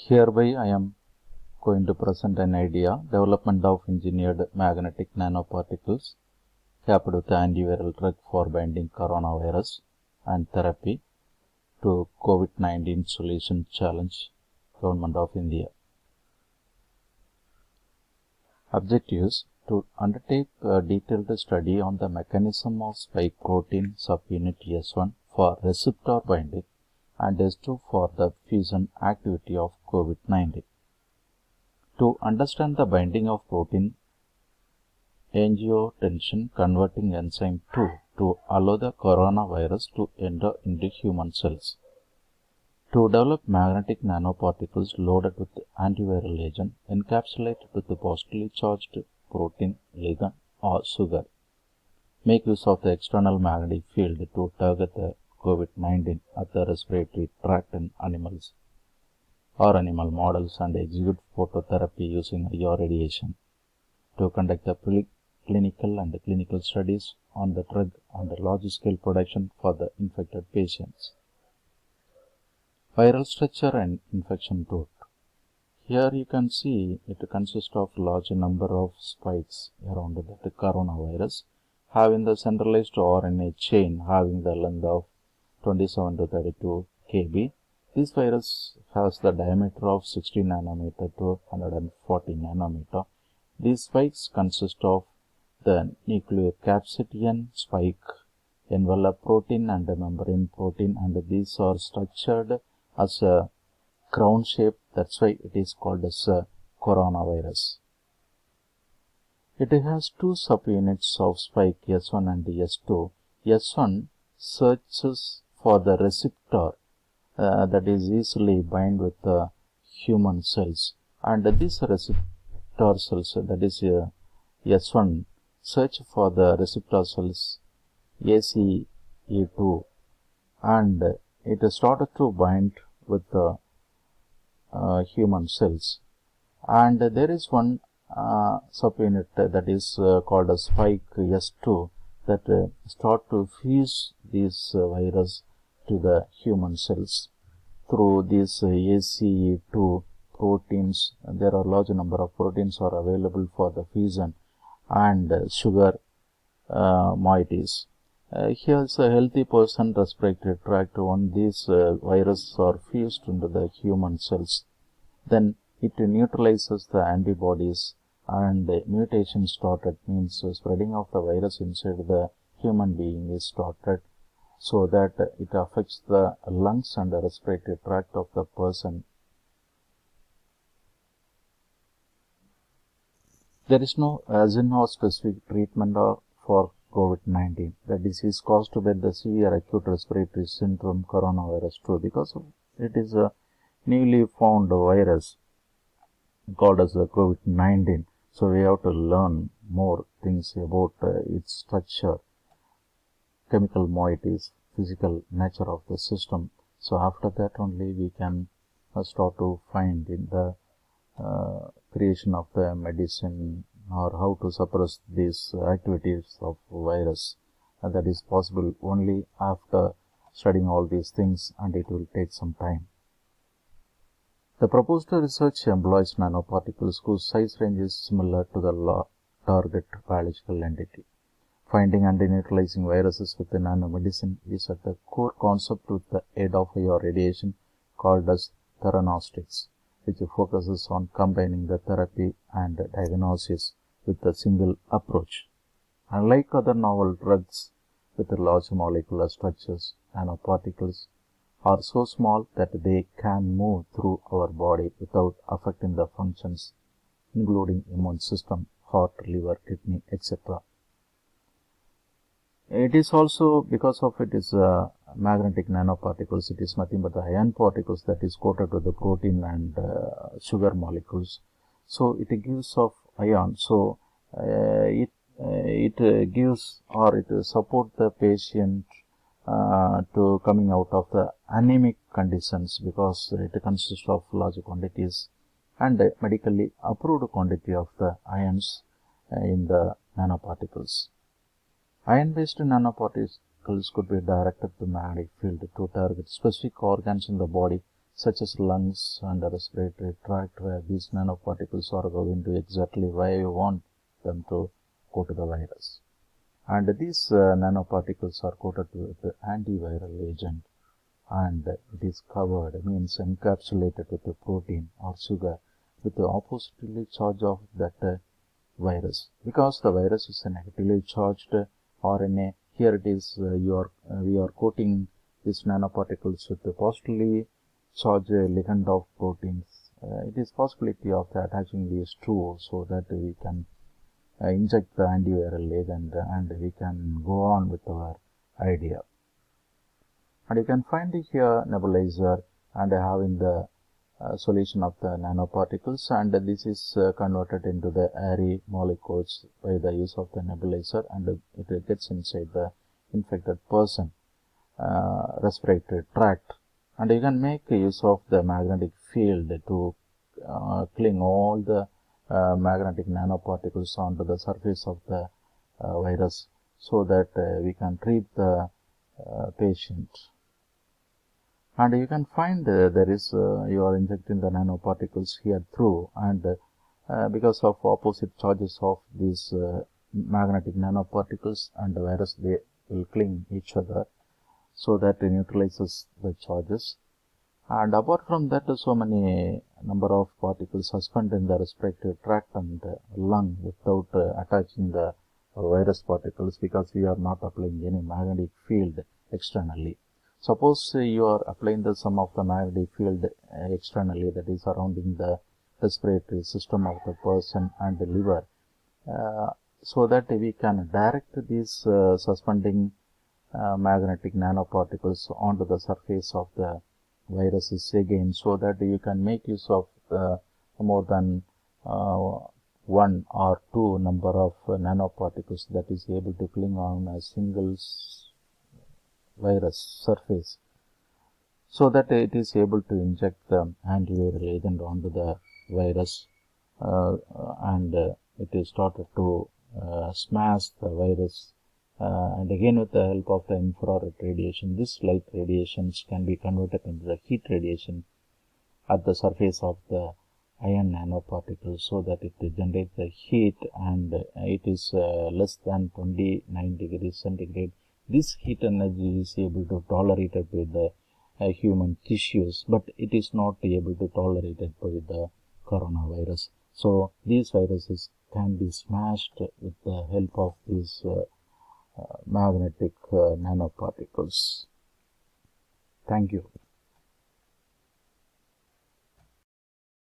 Hereby I am going to present an idea, development of engineered magnetic nanoparticles capped with antiviral drug for binding coronavirus and therapy to COVID-19 solution challenge, Government of India. Objectives: to undertake a detailed study on the mechanism of spike protein subunit S1 for receptor binding and S2 for the fusion activity of COVID-19. To understand the binding of protein angiotensin converting enzyme 2 to allow the coronavirus to enter into human cells. To develop magnetic nanoparticles loaded with antiviral agent encapsulated with the positively charged protein ligand or sugar. Make use of the external magnetic field to target the COVID-19 at the respiratory tract in animals or animal models and execute phototherapy using IR radiation. To conduct the preclinical and clinical studies on the drug and large-scale production for the infected patients. Viral structure and infection route. Here you can see it consists of large number of spikes around the coronavirus, having the centralized RNA chain having the length of 27 to 32 kb. This virus has the diameter of 60 nanometer to 140 nanometer. These spikes consist of the nucleocapsid spike, envelope protein and membrane protein, and these are structured as a crown shape. That's why it is called as a coronavirus. It has two subunits of spike S1 and S2. S1 searches for the receptor that is easily bind with the human cells, and these receptor cells, that is S1, search for the receptor cells ACE2, and it started to bind with the human cells. And there is one subunit that is called a spike S2 that start to fuse this virus to the human cells through these ACE2 proteins. There are large number of proteins are available for the fusion and sugar moieties. Here's a healthy person respiratory tract. When these viruses are fused into the human cells, then it neutralizes the antibodies and the mutation started, means spreading of the virus inside the human being is started, so that it affects the lungs and the respiratory tract of the person. There is no specific treatment for COVID-19. The disease caused by the severe acute respiratory syndrome coronavirus 2, because it is a newly found virus called as the COVID-19. So we have to learn more things about its structure, chemical moieties, physical nature of the system. So after that only we can start to find in the creation of the medicine or how to suppress these activities of virus. That is possible only after studying all these things, and it will take some time. The proposed research employs nanoparticles whose size range is similar to the target biological entity. Finding and neutralizing viruses with the nanomedicine is at the core concept with the aid of IR radiation called as theranostics, which focuses on combining the therapy and diagnosis with a single approach. Unlike other novel drugs with large molecular structures, nanoparticles are so small that they can move through our body without affecting the functions, including immune system, heart, liver, kidney, etc. It is also, because of it is magnetic nanoparticles, it is nothing but the ion particles that is coated with the protein and sugar molecules. So it gives off ion. So it gives, or it support the patient to coming out of the anemic conditions, because it consists of large quantities and medically approved quantity of the ions in the nanoparticles. Ion-based nanoparticles could be directed to magnetic field to target specific organs in the body, such as lungs and the respiratory tract, where these nanoparticles are going to exactly where you want them to go to the virus. And these nanoparticles are coated with the antiviral agent, and it is covered, means encapsulated with the protein or sugar with the oppositely charge of that virus. Because the virus is a negatively charged RNA, here it is we are coating these nanoparticles with the positively charged ligand of proteins. It is possibility of attaching these two so that we can inject the antiviral agent and we can go on with our idea. And you can find here nebulizer and having the solution of the nanoparticles, and this is converted into the airy molecules by the use of the nebulizer, and it gets inside the infected person respiratory tract. And you can make use of the magnetic field to cling all the magnetic nanoparticles onto the surface of the virus so that we can treat the patient. And you can find there is you are injecting the nanoparticles here through, and because of opposite charges of these magnetic nanoparticles and the virus, they will cling each other so that it neutralizes the charges. And apart from that, so many number of particles suspend in the respiratory tract and lung without attaching the virus particles, because we are not applying any magnetic field externally. Suppose you are applying some of the magnetic field externally, that is surrounding the respiratory system of the person and the liver, so that we can direct these suspending magnetic nanoparticles onto the surface of the viruses again, so that you can make use of more than one or two number of nanoparticles that is able to cling on a single virus surface, so that it is able to inject the antiviral agent onto the virus, and it is started to smash the virus. And again, with the help of the infrared radiation, this light radiations can be converted into the heat radiation at the surface of the iron nanoparticles, so that it generates the heat, and it is less than 29 degrees centigrade. This heat energy is able to tolerate it with the human tissues, but it is not able to tolerate it with the coronavirus. So these viruses can be smashed with the help of these magnetic nanoparticles. Thank you.